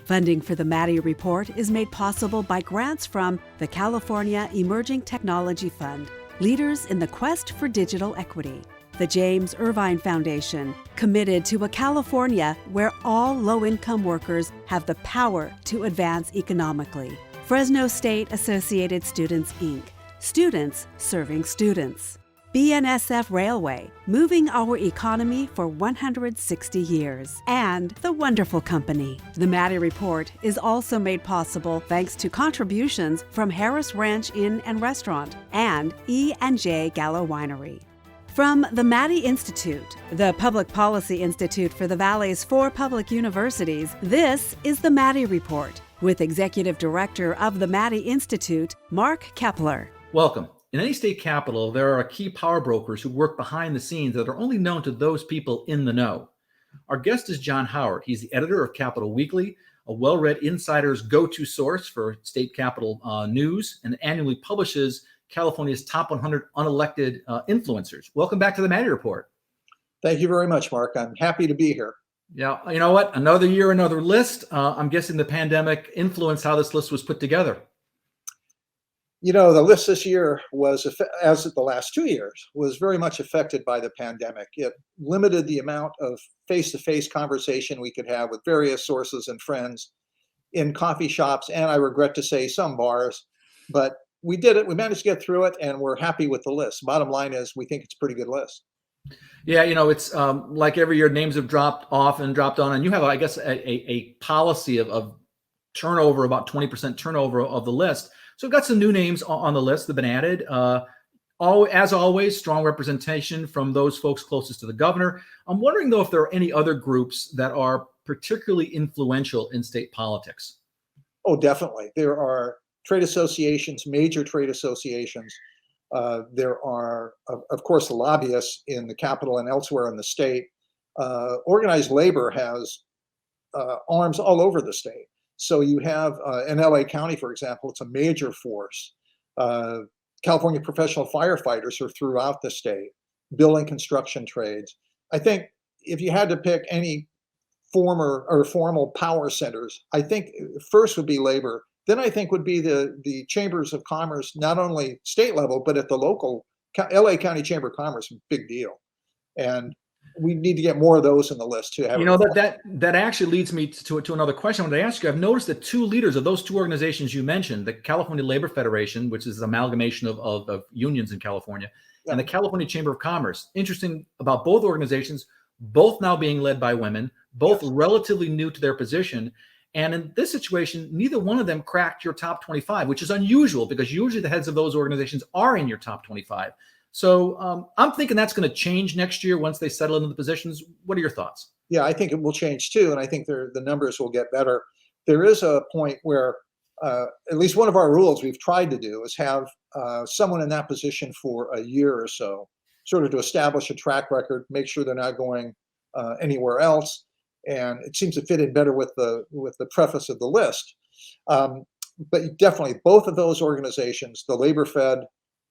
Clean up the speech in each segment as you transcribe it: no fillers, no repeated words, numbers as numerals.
Funding for the Maddy Report is made possible by grants from the California Emerging Technology Fund, leaders in the quest for digital equity. The James Irvine Foundation, committed to a California where all low-income workers have the power to advance economically. Fresno State Associated Students, Inc., students serving students. BNSF Railway, moving our economy for 160 years. And The Wonderful Company. The Maddy Report is also made possible thanks to contributions from Harris Ranch Inn and Restaurant and E&J Gallo Winery. From the Maddy Institute, the Public Policy Institute for the Valley's 4 public universities, this is the Maddy Report with Executive Director of the Maddy Institute, Mark Keppler. Welcome. In any state capital, there are key power brokers who work behind the scenes that are only known to those people in the know. Our guest is John Howard. He's the editor of Capitol Weekly, a well-read insider's go-to source for state capital news, and annually publishes California's top 100 unelected influencers. Welcome back to the Maddy Report. Thank you very much, Mark. I'm happy to be here. Yeah, you know what? Another year, another list. I'm guessing the pandemic influenced how this list was put together. You know, the list this year was, as the last 2 years, was very much affected by the pandemic. It limited the amount of face-to-face conversation we could have with various sources and friends in coffee shops, and I regret to say some bars, but we did it. We managed to get through it, and we're happy with the list. Bottom line is we think it's a pretty good list. Yeah, you know, it's like every year names have dropped off and dropped on, and you have, I guess, a policy of turnover, about 20% turnover of the list. So we've got some new names on the list that have been added. As always, strong representation from those folks closest to the governor. I'm wondering, though, if there are any other groups that are particularly influential in state politics. Oh, definitely. There are trade associations, major trade associations. There are, of course, the lobbyists in the Capitol and elsewhere in the state. Organized labor has arms all over the state. So you have in LA County, for example, it's a major force. California professional firefighters are throughout the state, building construction trades. I think if you had to pick any former or formal power centers, I think first would be labor. Then I think would be the chambers of commerce, not only state level, but at the local. LA County Chamber of Commerce, big deal. And we need to get more of those in the list too. You know, that actually leads me to another question I wanted to ask you. I've noticed that 2 leaders of those 2 organizations you mentioned, the California Labor Federation, which is an amalgamation of unions in California, and the California Chamber of Commerce. Interesting about both organizations, both now being led by women, both relatively new to their position. And in this situation, neither one of them cracked your top 25, which is unusual because usually the heads of those organizations are in your top 25. So I'm thinking that's going to change next year once they settle into the positions. What are your thoughts? Yeah, I think it will change too. And I think the numbers will get better. There is a point where at least one of our rules we've tried to do is have someone in that position for a year or so, sort of to establish a track record, make sure they're not going anywhere else. And it seems to fit in better with the preface of the list. But definitely both of those organizations, the Labor Fed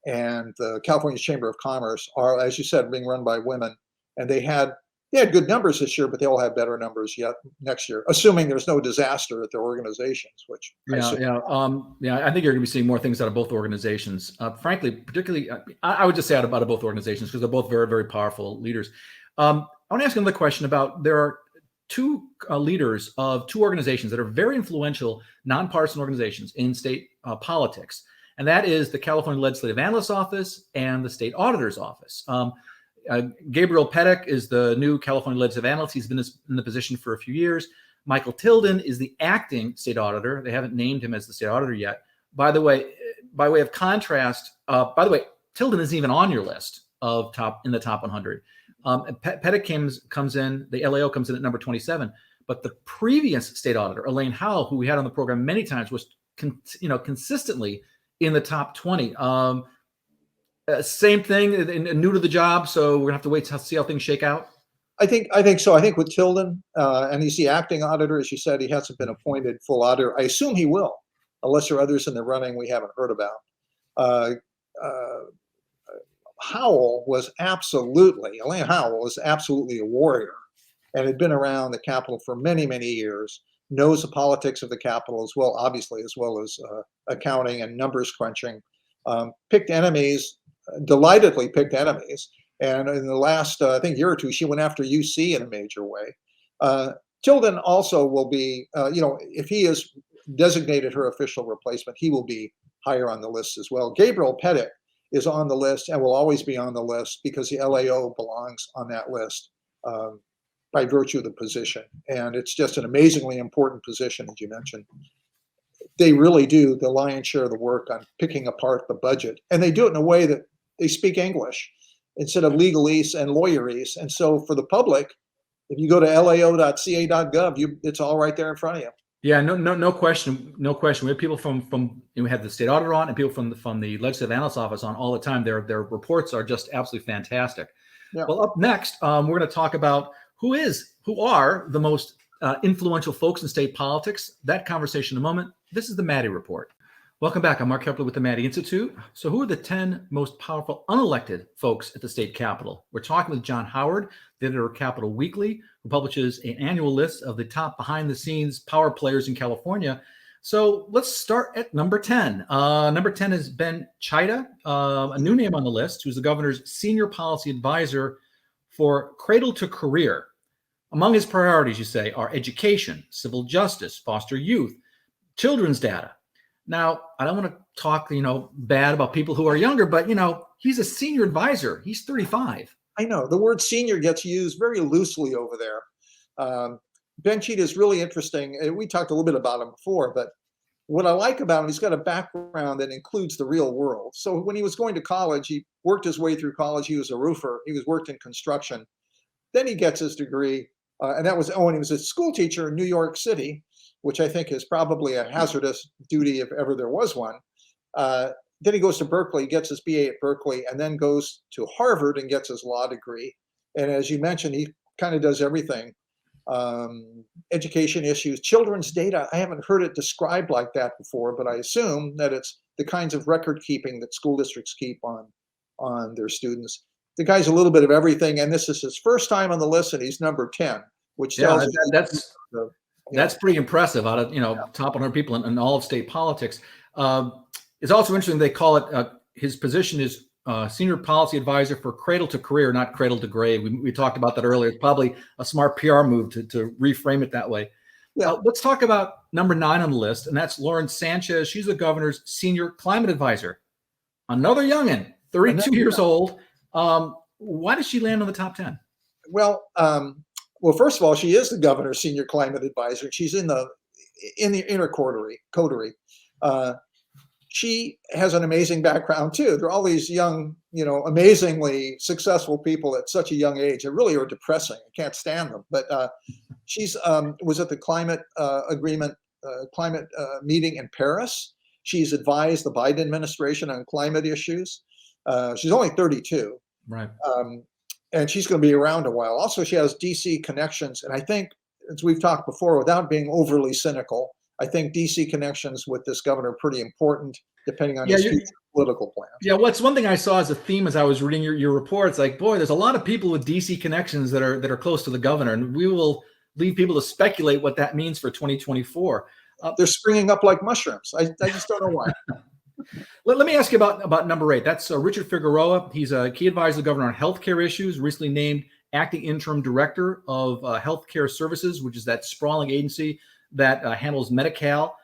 and the California Chamber of Commerce, are, as you said, being run by women. And they had good numbers this year, but they will have better numbers yet next year, assuming there's no disaster at their organizations, which I think you're going to be seeing more things out of both organizations. Frankly, particularly, I would just say out of both organizations because they're both very, very powerful leaders. I want to ask another question about there are 2 leaders of 2 organizations that are very influential, non-partisan organizations in state politics. And that is the California Legislative Analyst's Office and the State Auditor's Office. Gabriel Pettit is the new California Legislative Analyst. He's been in the position for a few years. Michael Tilden is the acting state auditor. They haven't named him as the state auditor yet. By the way, by way of contrast, Tilden isn't even on your list of in the top 100. Pettit comes in, the LAO comes in at number 27. But the previous state auditor, Elaine Howell, who we had on the program many times, was consistently in the top 20. Same thing, new to the job, so we're gonna have to wait to see how things shake out. I think so. I think with Tilden, and he's the acting auditor, as you said, he hasn't been appointed full auditor. I assume he will, unless there are others in the running we haven't heard about. Elaine Howell was absolutely a warrior and had been around the Capitol for many, many years, knows the politics of the Capitol as well, obviously, as well as accounting and numbers crunching. Picked enemies, delightedly picked enemies. And in the last, I think, year or two, she went after UC in a major way. Tilden also will be, if he is designated her official replacement, he will be higher on the list as well. Gabriel Petit is on the list and will always be on the list because the LAO belongs on that list by virtue of the position. And it's just an amazingly important position, as you mentioned. They really do the lion's share of the work on picking apart the budget. And they do it in a way that they speak English instead of legalese and lawyerese. And so for the public, if you go to lao.ca.gov, it's all right there in front of you. Yeah, no question. We have people from we have the state auditor on and people from the legislative analyst office on all the time. Their reports are just absolutely fantastic. Yeah. Well, up next, we're going to talk about who are the most influential folks in state politics. That conversation in a moment. This is the Maddy Report. Welcome back. I'm Mark Keppler with the Maddy Institute. So who are the 10 most powerful unelected folks at the state capitol? We're talking with John Howard, the editor of Capitol Weekly, who publishes an annual list of the top behind-the-scenes power players in California. So let's start at number 10. Number 10 is Ben Chida, a new name on the list, who's the governor's senior policy advisor for cradle to career. Among his priorities, you say, are education, civil justice, foster youth, children's data. Now, I don't want to talk, bad about people who are younger, but, he's a senior advisor. He's 35. I know. The word senior gets used very loosely over there. Ben Chida is really interesting. We talked a little bit about him before, but what I like about him, he's got a background that includes the real world. So when he was going to college, he worked his way through college. He was a roofer. He worked in construction. Then he gets his degree, and that was, and he was a school teacher in New York City, which I think is probably a hazardous duty if ever there was one. Then he goes to Berkeley, gets his BA at Berkeley, and then goes to Harvard and gets his law degree. And as you mentioned, he kind of does everything. Education issues, children's data. I haven't heard it described like that before, but I assume that it's the kinds of record keeping that school districts keep on their students. The guy's a little bit of everything, and this is his first time on the list, and he's number 10, which tells that's pretty impressive out of, top 100 people in all of state politics. It's also interesting they call it, his position is senior policy advisor for cradle to career, not cradle to grave. We talked about that earlier. It's probably a smart PR move to reframe it that way. Yeah. Let's talk about number 9 on the list, and that's Lauren Sanchez. She's the governor's senior climate advisor. Another youngin', 32 years old. Why did she land on the top 10? Well, first of all, she is the governor's senior climate advisor. She's in the inner coterie. She has an amazing background too. There are all these young, amazingly successful people at such a young age. They really are depressing. I can't stand them. But she's was at the climate meeting in Paris. She's advised the Biden administration on climate issues. She's only 32. Right. And she's going to be around a while. Also, she has DC connections. And I think, as we've talked before, without being overly cynical, I think DC connections with this governor are pretty important, depending on his future political plans. Yeah, what's one thing I saw as a theme as I was reading your reports, like, boy, there's a lot of people with DC connections that are close to the governor, and we will leave people to speculate what that means for 2024. They're springing up like mushrooms. I just don't know why. Let me ask you about number 8. That's Richard Figueroa. He's a key advisor to the governor on healthcare issues, recently named acting interim director of healthcare services, which is that sprawling agency that handles Medi-Cal.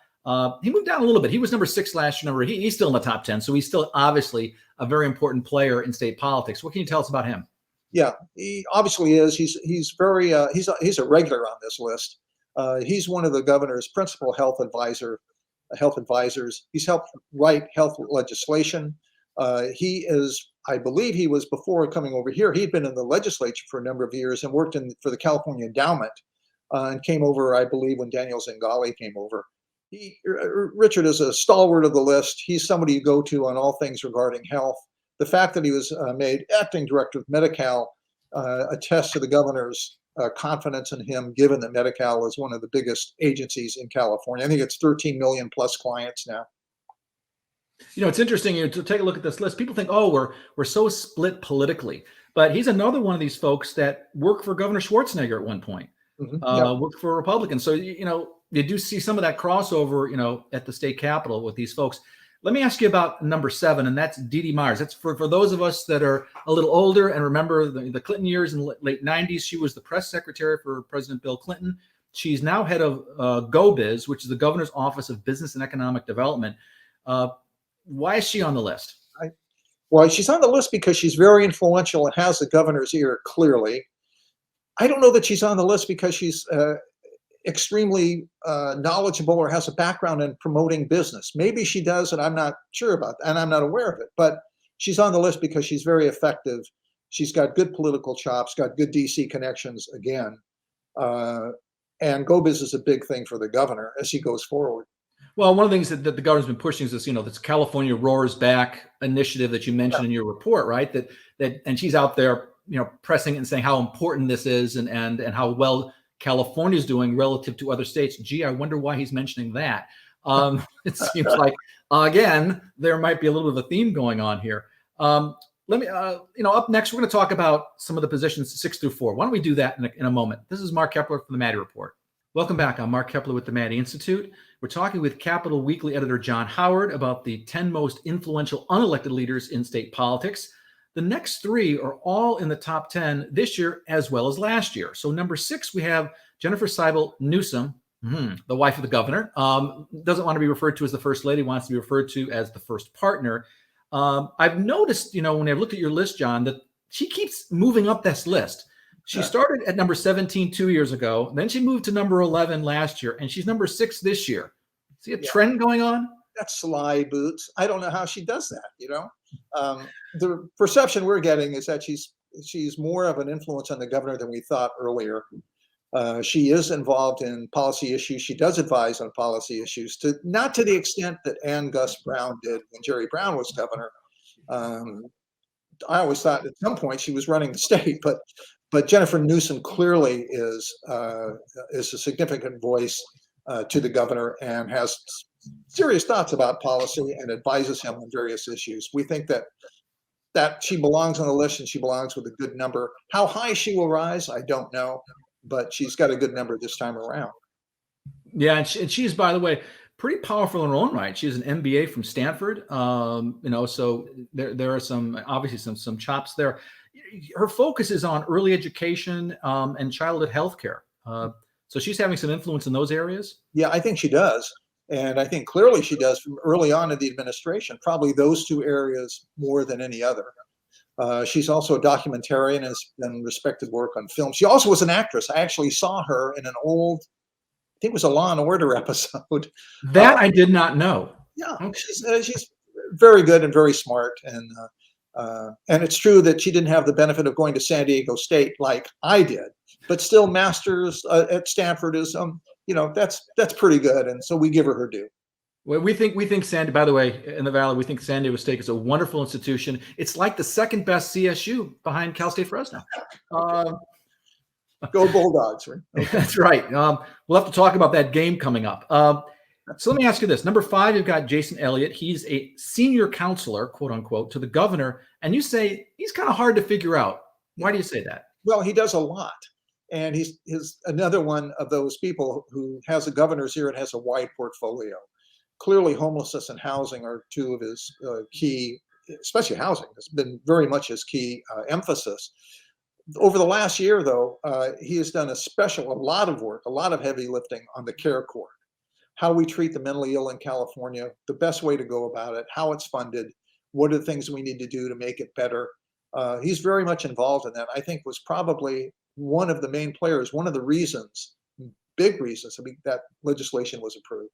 He moved down a little bit. He was number 6 last year. He's still in the top 10, so he's still obviously a very important player in state politics. What can you tell us about him? Yeah, he obviously is. He's very he's a regular on this list. He's one of the governor's principal health advisors. He's helped write health legislation. He is, I believe, he was before coming over here. He'd been in the legislature for a number of years and worked for the California Endowment. And came over, I believe, when Daniel Zingali came over. Richard is a stalwart of the list. He's somebody you go to on all things regarding health. The fact that he was made acting director of Medi-Cal attests to the governor's confidence in him, given that Medi-Cal is one of the biggest agencies in California. I think it's 13 million plus clients now. It's interesting to take a look at this list. People think, oh, we're so split politically. But he's another one of these folks that worked for Governor Schwarzenegger at one point. Mm-hmm. Worked for a Republican. So, you do see some of that crossover, at the state capitol with these folks. Let me ask you about number 7, and that's Dee Dee Myers. That's for those of us that are a little older and remember the Clinton years in the late 90s. She was the press secretary for President Bill Clinton. She's now head of GoBiz, which is the governor's office of business and economic development. Why is she on the list? Well, she's on the list because she's very influential and has the governor's ear, clearly. I don't know that she's on the list because she's extremely knowledgeable or has a background in promoting business. Maybe she does, and I'm not sure about that, and I'm not aware of it. But she's on the list because she's very effective. She's got good political chops, got good DC connections again. And GoBiz is a big thing for the governor as he goes forward. Well, one of the things that the governor's been pushing is this, this California Roars Back initiative that you mentioned in your report, right? And she's out there, pressing and saying how important this is and how well California's doing relative to other states. Gee, I wonder why he's mentioning that. It seems like, again, there might be a little bit of a theme going on here. Let me, up next, we're going to talk about some of the positions 6 through 4. Why don't we do that in a moment? This is Mark Keppler from the Maddy Report. Welcome back. I'm Mark Keppler with the Maddy Institute. We're talking with Capital Weekly editor John Howard about the 10 most influential unelected leaders in state politics. The next 3 are all in the top 10 this year as well as last year. So number 6, we have Jennifer Seibel Newsom, the wife of the governor. Doesn't want to be referred to as the first lady, wants to be referred to as the first partner. I've noticed, when I looked at your list, John, that she keeps moving up this list. She started at number 17 2 years ago. Then she moved to number 11 last year, and she's number 6 this year. See a trend going on? That's sly boots. I don't know how she does that, The perception we're getting is that she's more of an influence on the governor than we thought earlier. She is involved in policy issues. She does advise on policy issues, not to the extent that Ann Gus Brown did when Jerry Brown was governor. I always thought at some point she was running the state, but Jennifer Newsom clearly is a significant voice to the governor and has serious thoughts about policy and advises him on various issues. We think that she belongs on the list and she belongs with a good number. How high she will rise, I don't know, but she's got a good number this time around. Yeah, and she's, by the way, pretty powerful in her own right. She has an MBA from Stanford, so there are obviously some chops there. Her focus is on early education and childhood health care. So she's having some influence in those areas? Yeah, I think she does. And I think clearly she does from early on in the administration, probably those 2 areas more than any other. She's also a documentarian and has done respected work on film. She also was an actress. I actually saw her in an old, I think it was a Law and Order episode. That I did not know. Yeah, okay. She's very good and very smart. And it's true that she didn't have the benefit of going to San Diego State like I did, but still master's at Stanford is, that's pretty good. And so we give her due. Well, we think Sandy, by the way, in the Valley, we think San Diego State is a wonderful institution. It's like the second best CSU behind Cal State Fresno. Go Bulldogs. Right? Okay. That's right. We'll have to talk about that game coming up. So let me ask you this. Number 5, you've got Jason Elliott. He's a senior counselor, quote unquote, to the governor. And you say he's kind of hard to figure out. Why do you say that? Well, he does a lot. And he's another one of those people who has a governor's ear and has a wide portfolio. Clearly, homelessness and housing are 2 of his key, especially housing, has been very much his key emphasis. Over the last year, though, he has done a lot of work, a lot of heavy lifting on the care court. How we treat the mentally ill in California, the best way to go about it, how it's funded, what are the things we need to do to make it better. He's very much involved in that. I think was probably one of the main players, one of the reasons, big reasons, that legislation was approved.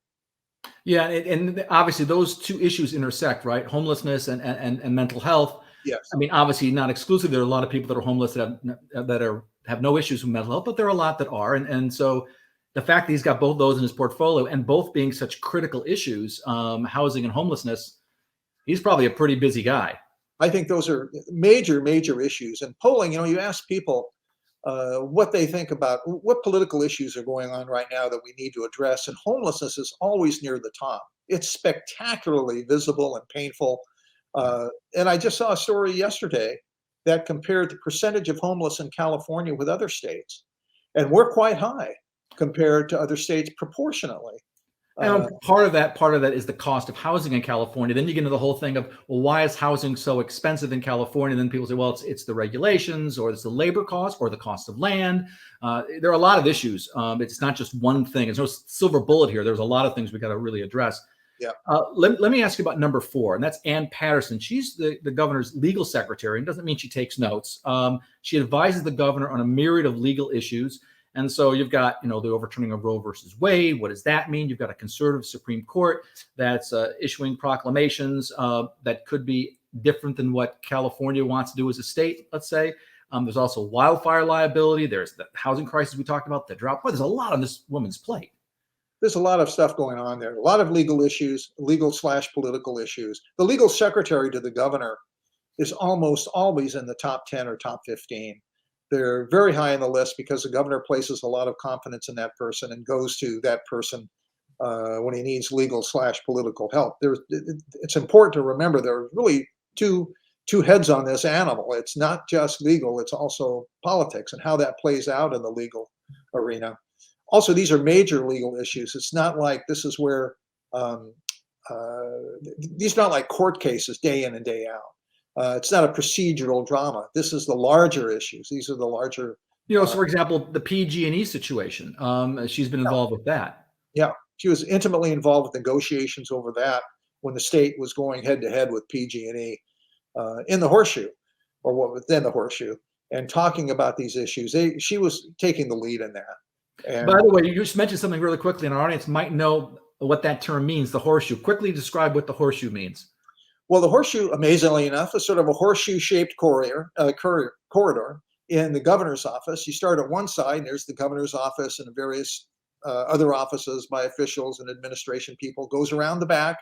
Yeah, and obviously those 2 issues intersect, right? Homelessness and mental health. Yes. I mean, obviously not exclusive. There are a lot of people that are homeless that have no issues with mental health, but there are a lot that are. And so the fact that he's got both those in his portfolio and both being such critical issues, housing and homelessness, he's probably a pretty busy guy. I think those are major, major issues. And polling, you ask people what they think about what political issues are going on right now that we need to address. And homelessness is always near the top. It's spectacularly visible and painful. And I just saw a story yesterday that compared the percentage of homeless in California with other states. And we're quite high. compared to other states proportionately. And part of that is the cost of housing in California. Then you get into the whole thing of, well, why is housing so expensive in California? And then people say, well, it's the regulations, or it's the labor cost, or the cost of land. There are a lot of issues. It's not just one thing. There's no silver bullet here. There's a lot of things we got to really address. Yeah. Let me ask you about number 4, and that's Ann Patterson. She's the governor's legal secretary, and doesn't mean she takes notes. She advises the governor on a myriad of legal issues. And so you've got, the overturning of Roe versus Wade. What does that mean? You've got a conservative Supreme Court that's issuing proclamations that could be different than what California wants to do as a state, let's say. There's also wildfire liability. There's the housing crisis we talked about, the drought. Well, there's a lot on this woman's plate. There's a lot of stuff going on there. A lot of legal issues, legal/political issues. The legal secretary to the governor is almost always in the top 10 or top 15. They're very high on the list because the governor places a lot of confidence in that person and goes to that person when he needs legal/political help. It's important to remember there are really two heads on this animal. It's not just legal, it's also politics and how that plays out in the legal arena. Also, these are major legal issues. It's not like this is where these are not like court cases day in and day out. It's not a procedural drama. This is the larger issues. These are the larger. So for example, the PG&E situation, she's been involved with that. Yeah, she was intimately involved with negotiations over that when the state was going head to head with PG&E in the Horseshoe, or what was then the Horseshoe, and talking about these issues. She was taking the lead in that. And by the way, you just mentioned something really quickly, and our audience might know what that term means, the Horseshoe. Quickly describe what the Horseshoe means. Well, the Horseshoe, amazingly enough, is sort of a horseshoe-shaped corridor in the governor's office. You start at one side, and there's the governor's office and various other offices by officials and administration people. Goes around the back,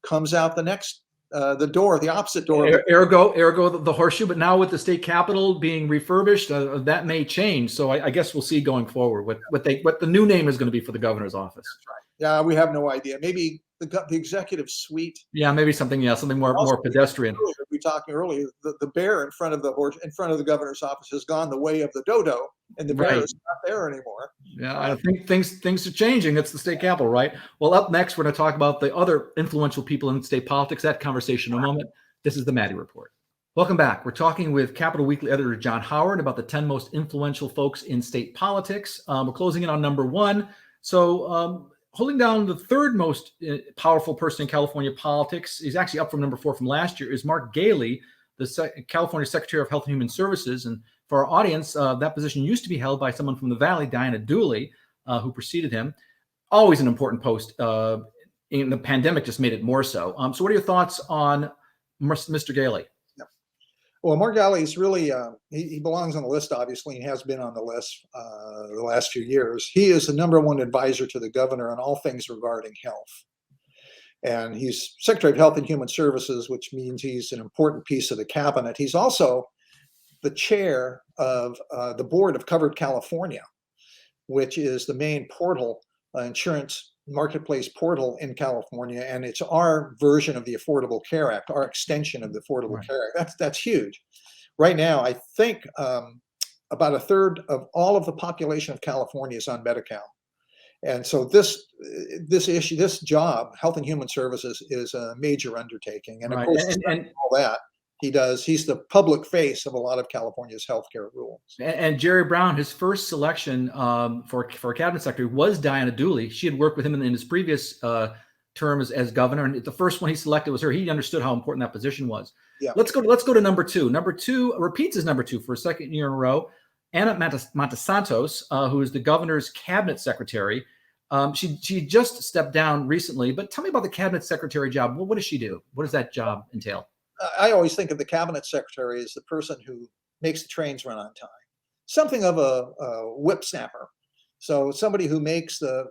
comes out the next, the opposite door. Ergo the Horseshoe. But now with the state capitol being refurbished, that may change. So I guess we'll see going forward what the new name is going to be for the governor's office. That's right. Yeah, we have no idea. Maybe the executive suite. Yeah, maybe something more pedestrian. We were talking earlier. The bear in front of the governor's office has gone the way of the dodo, and the bear is not there anymore. Yeah, I think things are changing. It's the state capitol, right? Well, up next, we're going to talk about the other influential people in state politics. That conversation in a moment. This is the Maddy Report. Welcome back. We're talking with Capital Weekly editor John Howard about the 10 most influential folks in state politics. We're closing in on number 1. So holding down the third most powerful person in California politics, he's actually up from number 4 from last year, is Mark Keppler, the California Secretary of Health and Human Services. And for our audience, that position used to be held by someone from the Valley, Diana Dooley, who preceded him. Always an important post. In the pandemic just made it more so. So what are your thoughts on Mr. Keppler? Well, Mark Keppler is really, he belongs on the list, obviously, and has been on the list the last few years. He is the number 1 advisor to the governor on all things regarding health. And he's Secretary of Health and Human Services, which means he's an important piece of the cabinet. He's also the chair of the board of Covered California, which is the main portal, insurance marketplace portal in California, and it's our version of the Affordable Care Act, our extension of the Affordable Care Act. That's huge. Right now, I think about a third of all of the population of California is on Medi-Cal, and so this job, Health and Human Services, is a major undertaking. And of course, and all that he's the public face of a lot of California's healthcare rules. And Jerry Brown, his first selection for a cabinet secretary was Diana Dooley. She had worked with him in his previous term as governor, and the first one he selected was her. He understood how important that position was. Yeah. Let's go to number 2. Number 2 repeats as number 2 for a second year in a row. Anna Montesantos, who is the governor's cabinet secretary. She just stepped down recently, but tell me about the cabinet secretary job. What does she do? What does that job entail? I always think of the cabinet secretary as the person who makes the trains run on time, something of a whip snapper. So somebody who makes the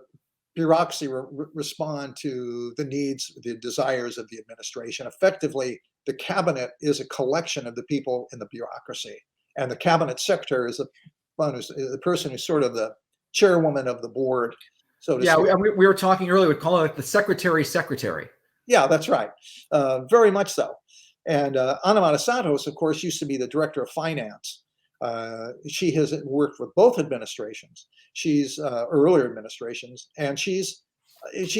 bureaucracy respond to the needs, the desires of the administration. Effectively, the cabinet is a collection of the people in the bureaucracy, and the cabinet secretary is the person who's sort of the chairwoman of the board. So to say. We were talking earlier. We call it like the secretary. Yeah, that's right. Very much so. And Ana Montesantos, of course, used to be the director of finance She has worked with both administrations. She's earlier administrations, and she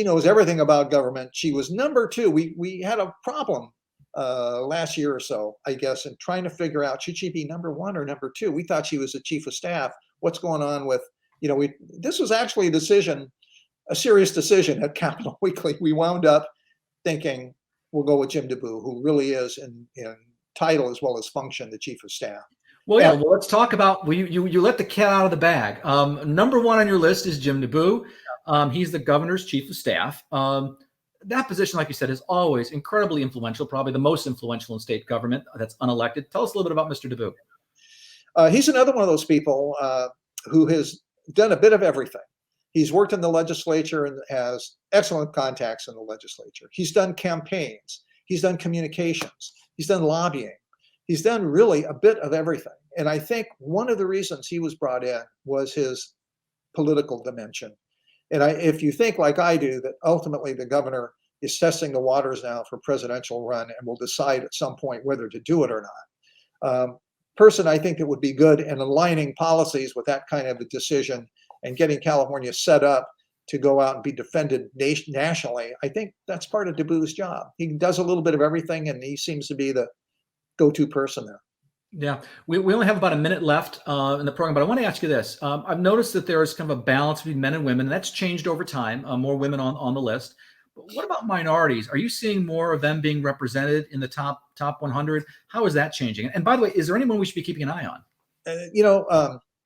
knows everything about government. She was number two. We had a problem last year or so, I guess, in trying to figure out, should she be number one or number two? We thought she was the chief of staff. What's going on with, this was actually a serious decision at Capitol Weekly. We wound up thinking we'll go with Jim DeBoo, who really is in title as well as function, the chief of staff. Well, yeah. Well, let's talk about. Well, you let the cat out of the bag. Number one on your list is Jim DeBoo. He's the governor's chief of staff. That position, like you said, is always incredibly influential. Probably the most influential in state government that's unelected. Tell us a little bit about Mr. DeBoo. He's another one of those people who has done a bit of everything. He's worked in the legislature and has excellent contacts in the legislature. He's done campaigns. He's done communications. He's done lobbying. He's done really a bit of everything. And I think one of the reasons he was brought in was his political dimension. And if you think like I do, that ultimately the governor is testing the waters now for presidential run and will decide at some point whether to do it or not. Person I think that would be good in aligning policies with that kind of a decision and getting California set up to go out and be defended nationally. I think that's part of DeBoo's job. He does a little bit of everything, and he seems to be the go-to person there. Yeah, we only have about a minute left in the program, but I want to ask you this. I've noticed that there is kind of a balance between men and women, and that's changed over time, more women on the list. But what about minorities? Are you seeing more of them being represented in the top 100? How is that changing? And by the way, is there anyone we should be keeping an eye on?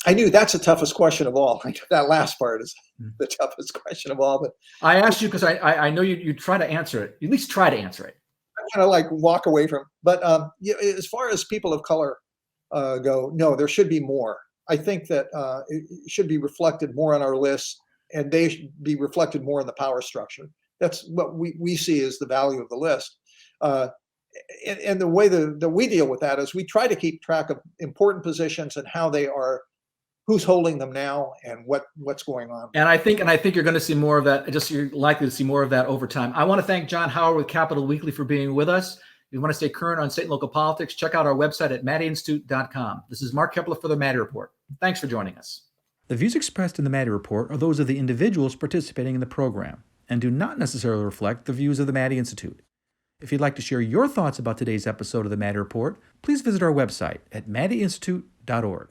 I knew that's the toughest question of all. That last part is the toughest question of all. But I asked you because I know you try to answer it. You at least try to answer it. I kind of like walk away from. But as far as people of color go, no, there should be more. I think that it should be reflected more on our list, and they should be reflected more in the power structure. That's what we see as the value of the list. And the way that we deal with that is we try to keep track of important positions and how they are, who's holding them now, and what's going on. And I think you're going to see more of that. You're likely to see more of that over time. I want to thank John Howard with Capitol Weekly for being with us. If you want to stay current on state and local politics, check out our website at maddyinstitute.com. This is Mark Keppler for the Maddy Report. Thanks for joining us. The views expressed in the Maddy Report are those of the individuals participating in the program and do not necessarily reflect the views of the Maddy Institute. If you'd like to share your thoughts about today's episode of the Maddy Report, please visit our website at maddyinstitute.org.